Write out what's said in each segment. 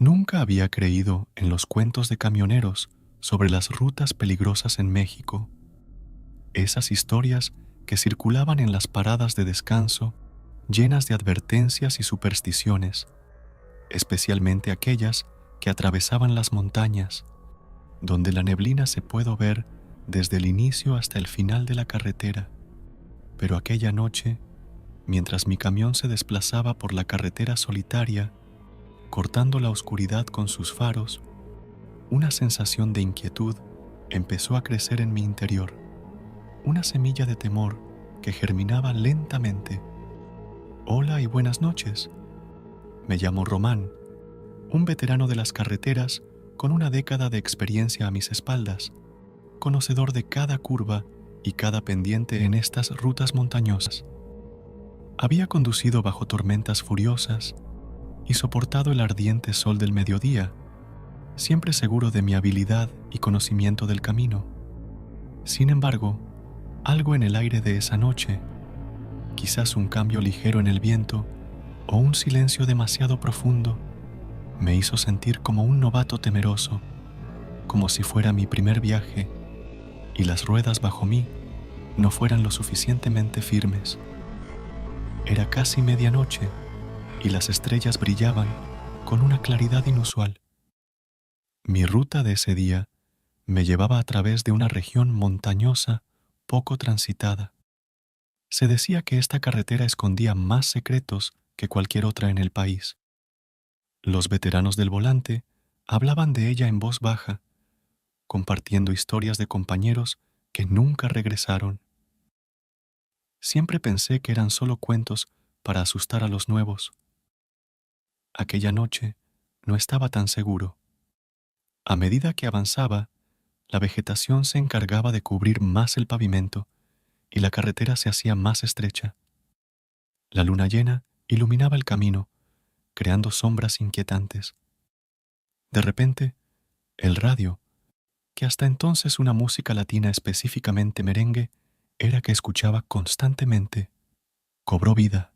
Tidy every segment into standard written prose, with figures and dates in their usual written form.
Nunca había creído en los cuentos de camioneros sobre las rutas peligrosas en México, esas historias que circulaban en las paradas de descanso, llenas de advertencias y supersticiones, especialmente aquellas que atravesaban las montañas, donde la neblina se puede ver desde el inicio hasta el final de la carretera. Pero aquella noche, mientras mi camión se desplazaba por la carretera solitaria, cortando la oscuridad con sus faros, una sensación de inquietud empezó a crecer en mi interior, una semilla de temor que germinaba lentamente. Hola y buenas noches. Me llamo Román, un veterano de las carreteras con una década de experiencia a mis espaldas, conocedor de cada curva y cada pendiente en estas rutas montañosas. Había conducido bajo tormentas furiosas y soportado el ardiente sol del mediodía, siempre seguro de mi habilidad y conocimiento del camino. Sin embargo, algo en el aire de esa noche, quizás un cambio ligero en el viento o un silencio demasiado profundo, me hizo sentir como un novato temeroso, como si fuera mi primer viaje y las ruedas bajo mí no fueran lo suficientemente firmes. Era casi medianoche y las estrellas brillaban con una claridad inusual. Mi ruta de ese día me llevaba a través de una región montañosa poco transitada. Se decía que esta carretera escondía más secretos que cualquier otra en el país. Los veteranos del volante hablaban de ella en voz baja, compartiendo historias de compañeros que nunca regresaron. Siempre pensé que eran solo cuentos para asustar a los nuevos. Aquella noche no estaba tan seguro. A medida que avanzaba, la vegetación se encargaba de cubrir más el pavimento y la carretera se hacía más estrecha. La luna llena iluminaba el camino, creando sombras inquietantes. De repente, el radio, que hasta entonces una música latina específicamente merengue era que escuchaba constantemente, cobró vida.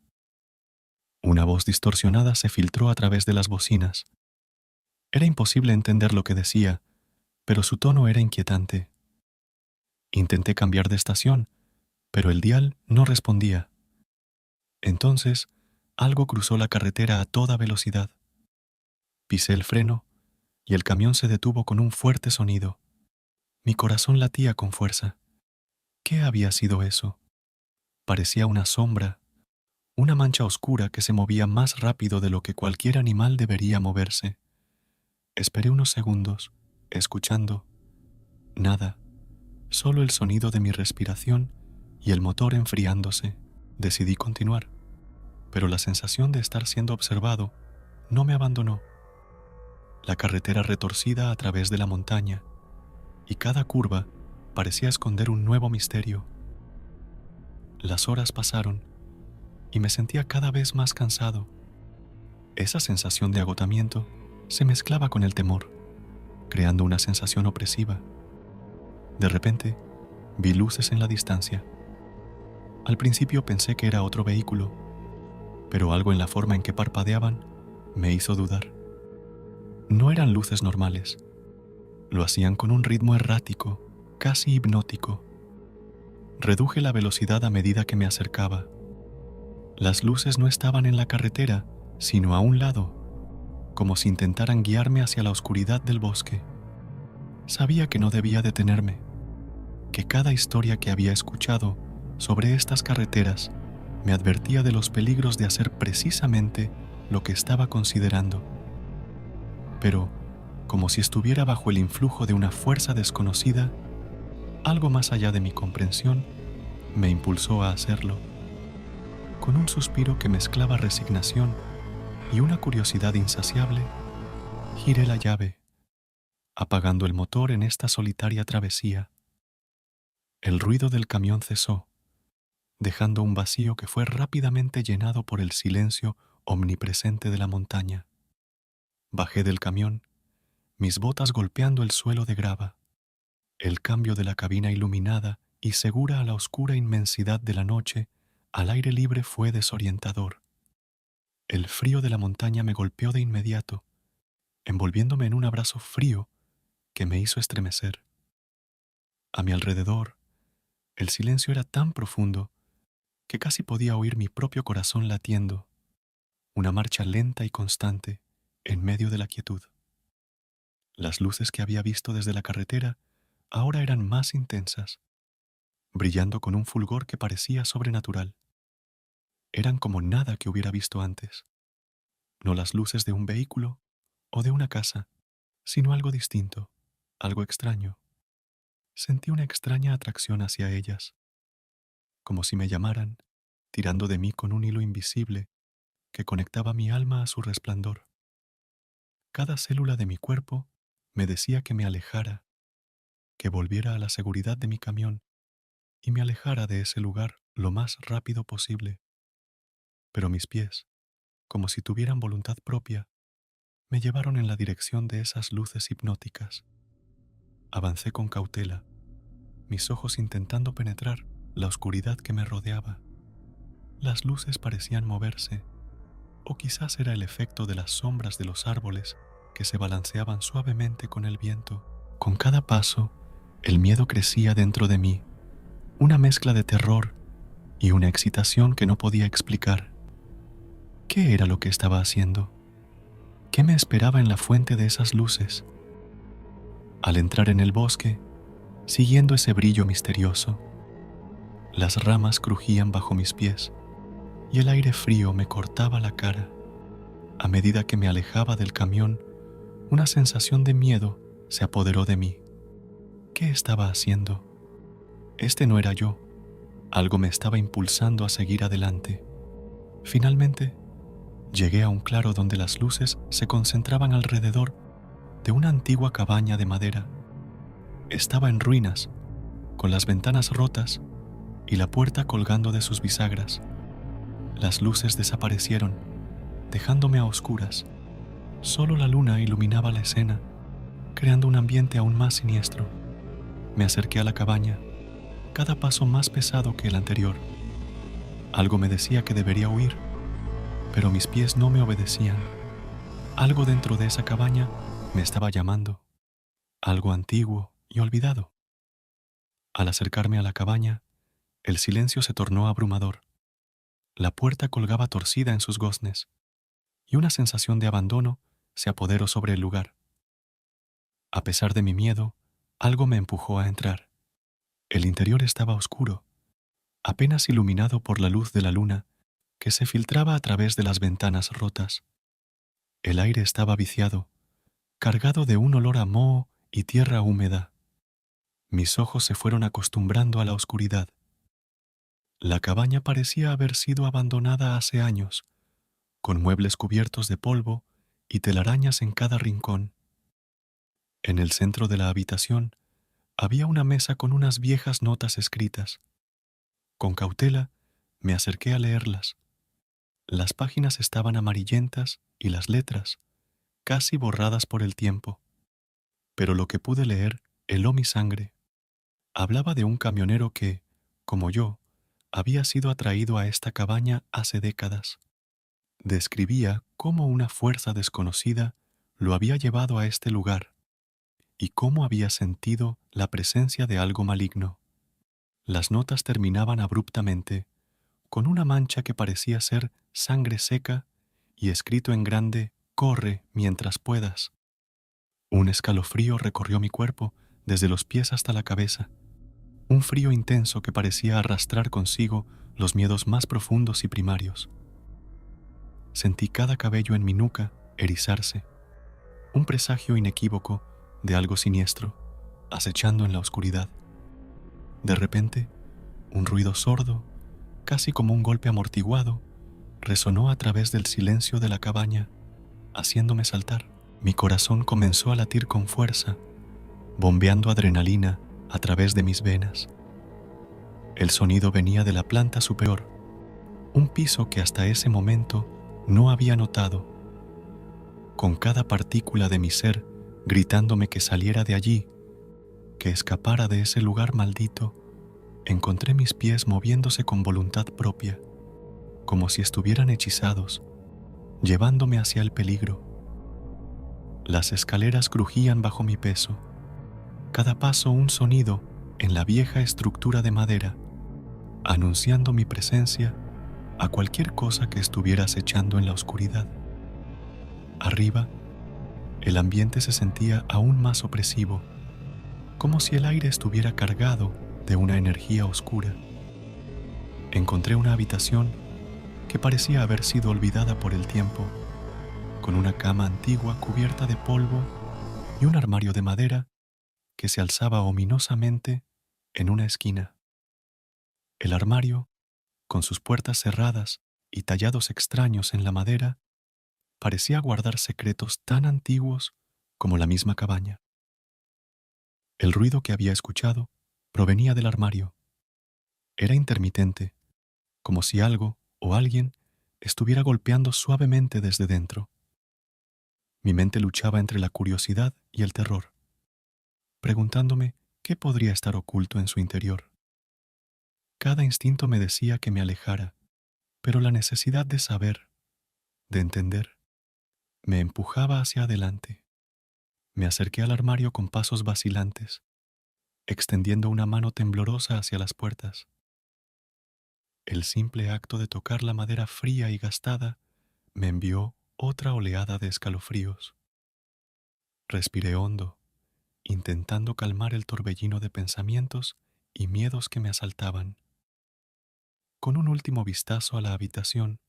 Una voz distorsionada se filtró a través de las bocinas. Era imposible entender lo que decía, pero su tono era inquietante. Intenté cambiar de estación, pero el dial no respondía. Entonces, algo cruzó la carretera a toda velocidad. Pisé el freno y el camión se detuvo con un fuerte sonido. Mi corazón latía con fuerza. ¿Qué había sido eso? Parecía una sombra, una mancha oscura que se movía más rápido de lo que cualquier animal debería moverse. Esperé unos segundos, escuchando. Nada, solo el sonido de mi respiración y el motor enfriándose. Decidí continuar, pero la sensación de estar siendo observado no me abandonó. La carretera retorcida a través de la montaña, y cada curva parecía esconder un nuevo misterio. Las horas pasaron y me sentía cada vez más cansado. Esa sensación de agotamiento se mezclaba con el temor, creando una sensación opresiva. De repente, vi luces en la distancia. Al principio pensé que era otro vehículo, pero algo en la forma en que parpadeaban me hizo dudar. No eran luces normales. Lo hacían con un ritmo errático, casi hipnótico. Reduje la velocidad a medida que me acercaba. Las luces no estaban en la carretera, sino a un lado, como si intentaran guiarme hacia la oscuridad del bosque. Sabía que no debía detenerme, que cada historia que había escuchado sobre estas carreteras me advertía de los peligros de hacer precisamente lo que estaba considerando. Pero, como si estuviera bajo el influjo de una fuerza desconocida, algo más allá de mi comprensión me impulsó a hacerlo. Con un suspiro que mezclaba resignación y una curiosidad insaciable, giré la llave, apagando el motor en esta solitaria travesía. El ruido del camión cesó, dejando un vacío que fue rápidamente llenado por el silencio omnipresente de la montaña. Bajé del camión, mis botas golpeando el suelo de grava. El cambio de la cabina iluminada y segura a la oscura inmensidad de la noche al aire libre fue desorientador. El frío de la montaña me golpeó de inmediato envolviéndome en un abrazo frío que me hizo estremecer. A mi alrededor, el silencio era tan profundo que casi podía oír mi propio corazón latiendo, una marcha lenta y constante en medio de la quietud. Las luces que había visto desde la carretera ahora eran más intensas, brillando con un fulgor que parecía sobrenatural. Eran como nada que hubiera visto antes, no las luces de un vehículo o de una casa, sino algo distinto, algo extraño. Sentí una extraña atracción hacia ellas, como si me llamaran, tirando de mí con un hilo invisible que conectaba mi alma a su resplandor. Cada célula de mi cuerpo me decía que me alejara, que volviera a la seguridad de mi camión y me alejara de ese lugar lo más rápido posible. Pero mis pies, como si tuvieran voluntad propia, me llevaron en la dirección de esas luces hipnóticas. Avancé con cautela, mis ojos intentando penetrar la oscuridad que me rodeaba. Las luces parecían moverse, o quizás era el efecto de las sombras de los árboles que se balanceaban suavemente con el viento. Con cada paso, el miedo crecía dentro de mí, una mezcla de terror y una excitación que no podía explicar. ¿Qué era lo que estaba haciendo? ¿Qué me esperaba en la fuente de esas luces? Al entrar en el bosque, siguiendo ese brillo misterioso, las ramas crujían bajo mis pies y el aire frío me cortaba la cara. A medida que me alejaba del camión, una sensación de miedo se apoderó de mí. ¿Qué estaba haciendo? Este no era yo. Algo me estaba impulsando a seguir adelante. Finalmente, llegué a un claro donde las luces se concentraban alrededor de una antigua cabaña de madera. Estaba en ruinas, con las ventanas rotas y la puerta colgando de sus bisagras. Las luces desaparecieron, dejándome a oscuras. Solo la luna iluminaba la escena, creando un ambiente aún más siniestro. Me acerqué a la cabaña, cada paso más pesado que el anterior. Algo me decía que debería huir, pero mis pies no me obedecían. Algo dentro de esa cabaña me estaba llamando, algo antiguo y olvidado. Al acercarme a la cabaña, el silencio se tornó abrumador. La puerta colgaba torcida en sus goznes, y una sensación de abandono se apoderó sobre el lugar. A pesar de mi miedo, algo me empujó a entrar. El interior estaba oscuro, apenas iluminado por la luz de la luna que se filtraba a través de las ventanas rotas. El aire estaba viciado, cargado de un olor a moho y tierra húmeda. Mis ojos se fueron acostumbrando a la oscuridad. La cabaña parecía haber sido abandonada hace años, con muebles cubiertos de polvo y telarañas en cada rincón. En el centro de la habitación había una mesa con unas viejas notas escritas. Con cautela me acerqué a leerlas. Las páginas estaban amarillentas y las letras, casi borradas por el tiempo. Pero lo que pude leer heló mi sangre. Hablaba de un camionero que, como yo, había sido atraído a esta cabaña hace décadas. Describía cómo una fuerza desconocida lo había llevado a este lugar y cómo había sentido la presencia de algo maligno. Las notas terminaban abruptamente, con una mancha que parecía ser sangre seca y escrito en grande: «Corre mientras puedas». Un escalofrío recorrió mi cuerpo desde los pies hasta la cabeza, un frío intenso que parecía arrastrar consigo los miedos más profundos y primarios. Sentí cada cabello en mi nuca erizarse, un presagio inequívoco de algo siniestro, acechando en la oscuridad. De repente, un ruido sordo, casi como un golpe amortiguado, resonó a través del silencio de la cabaña, haciéndome saltar. Mi corazón comenzó a latir con fuerza, bombeando adrenalina a través de mis venas. El sonido venía de la planta superior, un piso que hasta ese momento no había notado. Con cada partícula de mi ser gritándome que saliera de allí, que escapara de ese lugar maldito, encontré mis pies moviéndose con voluntad propia, como si estuvieran hechizados, llevándome hacia el peligro. Las escaleras crujían bajo mi peso, cada paso un sonido en la vieja estructura de madera, anunciando mi presencia a cualquier cosa que estuviera acechando en la oscuridad. Arriba, el ambiente se sentía aún más opresivo, como si el aire estuviera cargado de una energía oscura. Encontré una habitación que parecía haber sido olvidada por el tiempo, con una cama antigua cubierta de polvo y un armario de madera que se alzaba ominosamente en una esquina. El armario, con sus puertas cerradas y tallados extraños en la madera, parecía guardar secretos tan antiguos como la misma cabaña. El ruido que había escuchado provenía del armario. Era intermitente, como si algo o alguien estuviera golpeando suavemente desde dentro. Mi mente luchaba entre la curiosidad y el terror, preguntándome qué podría estar oculto en su interior. Cada instinto me decía que me alejara, pero la necesidad de saber, de entender, me empujaba hacia adelante. Me acerqué al armario con pasos vacilantes, extendiendo una mano temblorosa hacia las puertas. El simple acto de tocar la madera fría y gastada me envió otra oleada de escalofríos. Respiré hondo, intentando calmar el torbellino de pensamientos y miedos que me asaltaban. Con un último vistazo a la habitación,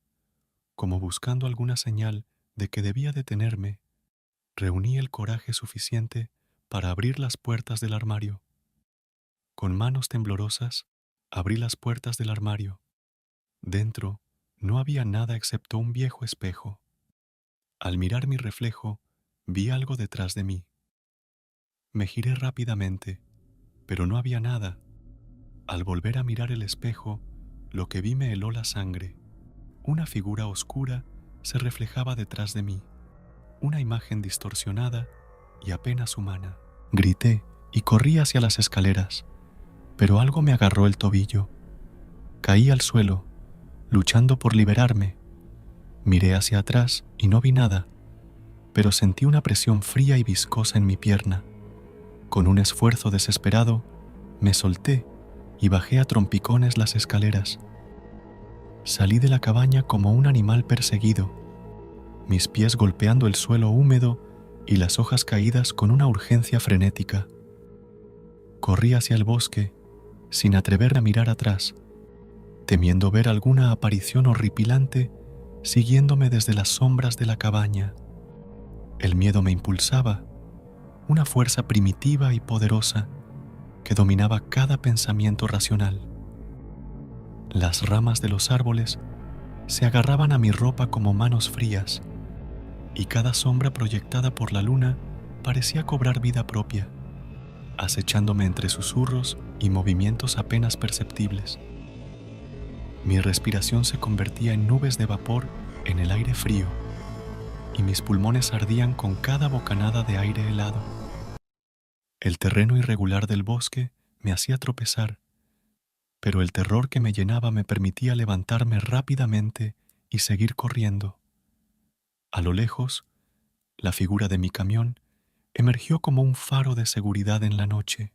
como buscando alguna señal de que debía detenerme, reuní el coraje suficiente para abrir las puertas del armario. Con manos temblorosas, abrí las puertas del armario. Dentro no había nada excepto un viejo espejo. Al mirar mi reflejo, vi algo detrás de mí. Me giré rápidamente, pero no había nada. Al volver a mirar el espejo, lo que vi me heló la sangre. Una figura oscura se reflejaba detrás de mí, una imagen distorsionada y apenas humana. Grité y corrí hacia las escaleras, pero algo me agarró el tobillo. Caí al suelo, luchando por liberarme. Miré hacia atrás y no vi nada, pero sentí una presión fría y viscosa en mi pierna. Con un esfuerzo desesperado, me solté y bajé a trompicones las escaleras. Salí de la cabaña como un animal perseguido, mis pies golpeando el suelo húmedo y las hojas caídas con una urgencia frenética. Corrí hacia el bosque, sin atreverme a mirar atrás, temiendo ver alguna aparición horripilante siguiéndome desde las sombras de la cabaña. El miedo me impulsaba, una fuerza primitiva y poderosa que dominaba cada pensamiento racional. Las ramas de los árboles se agarraban a mi ropa como manos frías, y cada sombra proyectada por la luna parecía cobrar vida propia, acechándome entre susurros y movimientos apenas perceptibles. Mi respiración se convertía en nubes de vapor en el aire frío, y mis pulmones ardían con cada bocanada de aire helado. El terreno irregular del bosque me hacía tropezar, pero el terror que me llenaba me permitía levantarme rápidamente y seguir corriendo. A lo lejos, la figura de mi camión emergió como un faro de seguridad en la noche,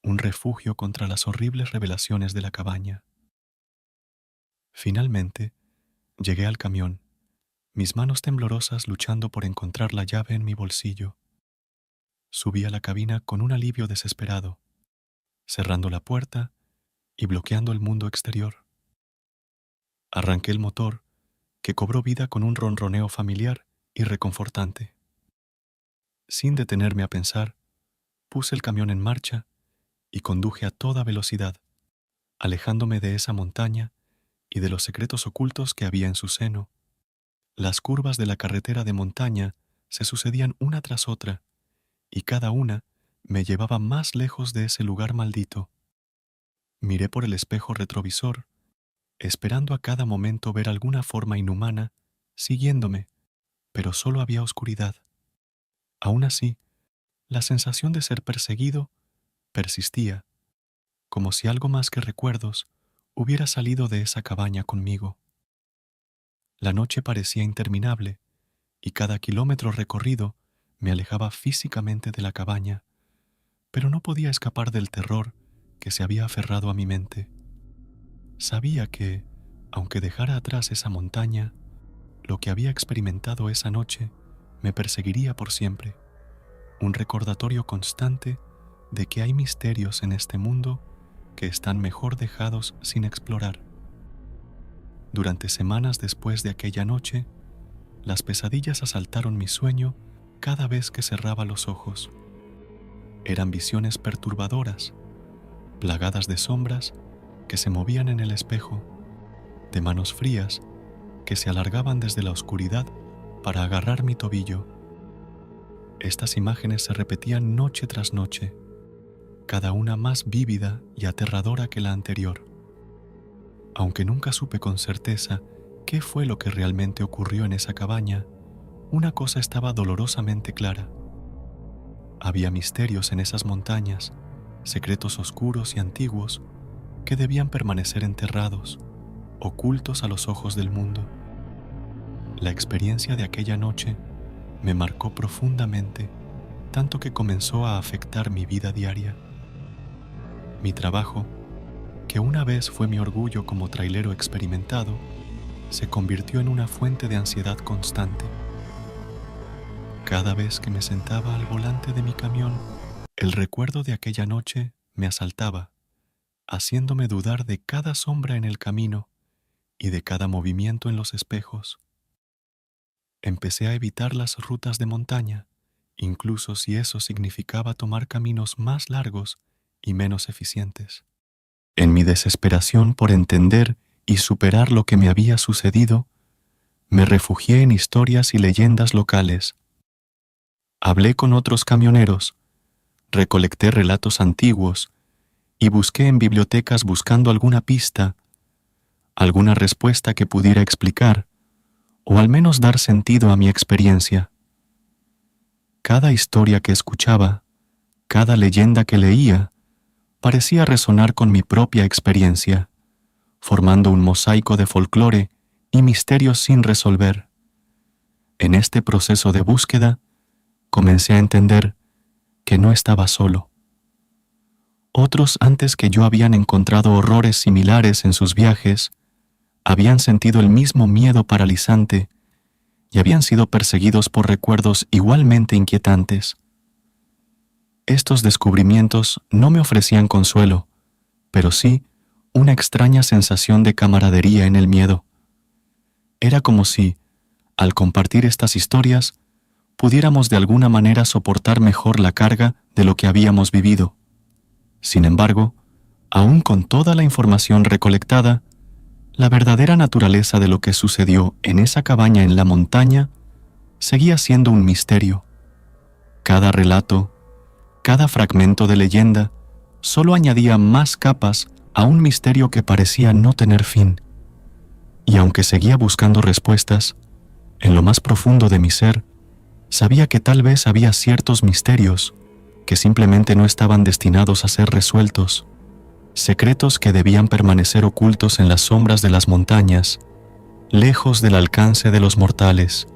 un refugio contra las horribles revelaciones de la cabaña. Finalmente, llegué al camión, mis manos temblorosas luchando por encontrar la llave en mi bolsillo. Subí a la cabina con un alivio desesperado, cerrando la puerta y bloqueando el mundo exterior. Arranqué el motor, que cobró vida con un ronroneo familiar y reconfortante. Sin detenerme a pensar, puse el camión en marcha y conduje a toda velocidad, alejándome de esa montaña y de los secretos ocultos que había en su seno. Las curvas de la carretera de montaña se sucedían una tras otra, y cada una me llevaba más lejos de ese lugar maldito. Miré por el espejo retrovisor, esperando a cada momento ver alguna forma inhumana siguiéndome, pero solo había oscuridad. Aún así, la sensación de ser perseguido persistía, como si algo más que recuerdos hubiera salido de esa cabaña conmigo. La noche parecía interminable, y cada kilómetro recorrido me alejaba físicamente de la cabaña, pero no podía escapar del terror que se había aferrado a mi mente. Sabía que, aunque dejara atrás esa montaña, lo que había experimentado esa noche me perseguiría por siempre, un recordatorio constante de que hay misterios en este mundo que están mejor dejados sin explorar. Durante semanas después de aquella noche, las pesadillas asaltaron mi sueño cada vez que cerraba los ojos. Eran visiones perturbadoras, plagadas de sombras que se movían en el espejo, de manos frías que se alargaban desde la oscuridad para agarrar mi tobillo. Estas imágenes se repetían noche tras noche, cada una más vívida y aterradora que la anterior. Aunque nunca supe con certeza qué fue lo que realmente ocurrió en esa cabaña, una cosa estaba dolorosamente clara. Había misterios en esas montañas, secretos oscuros y antiguos que debían permanecer enterrados, ocultos a los ojos del mundo. La experiencia de aquella noche me marcó profundamente, tanto que comenzó a afectar mi vida diaria. Mi trabajo, que una vez fue mi orgullo como trailero experimentado, se convirtió en una fuente de ansiedad constante. Cada vez que me sentaba al volante de mi camión, el recuerdo de aquella noche me asaltaba, haciéndome dudar de cada sombra en el camino y de cada movimiento en los espejos. Empecé a evitar las rutas de montaña, incluso si eso significaba tomar caminos más largos y menos eficientes. En mi desesperación por entender y superar lo que me había sucedido, me refugié en historias y leyendas locales. Hablé con otros camioneros, recolecté relatos antiguos y busqué en bibliotecas buscando alguna pista, alguna respuesta que pudiera explicar o al menos dar sentido a mi experiencia. Cada historia que escuchaba, cada leyenda que leía, parecía resonar con mi propia experiencia, formando un mosaico de folclore y misterios sin resolver. En este proceso de búsqueda, comencé a entender que no estaba solo. Otros antes que yo habían encontrado horrores similares en sus viajes, habían sentido el mismo miedo paralizante y habían sido perseguidos por recuerdos igualmente inquietantes. Estos descubrimientos no me ofrecían consuelo, pero sí una extraña sensación de camaradería en el miedo. Era como si, al compartir estas historias, pudiéramos de alguna manera soportar mejor la carga de lo que habíamos vivido. Sin embargo, aún con toda la información recolectada, la verdadera naturaleza de lo que sucedió en esa cabaña en la montaña seguía siendo un misterio. Cada relato, cada fragmento de leyenda, solo añadía más capas a un misterio que parecía no tener fin. Y aunque seguía buscando respuestas, en lo más profundo de mi ser, sabía que tal vez había ciertos misterios que simplemente no estaban destinados a ser resueltos, secretos que debían permanecer ocultos en las sombras de las montañas, lejos del alcance de los mortales.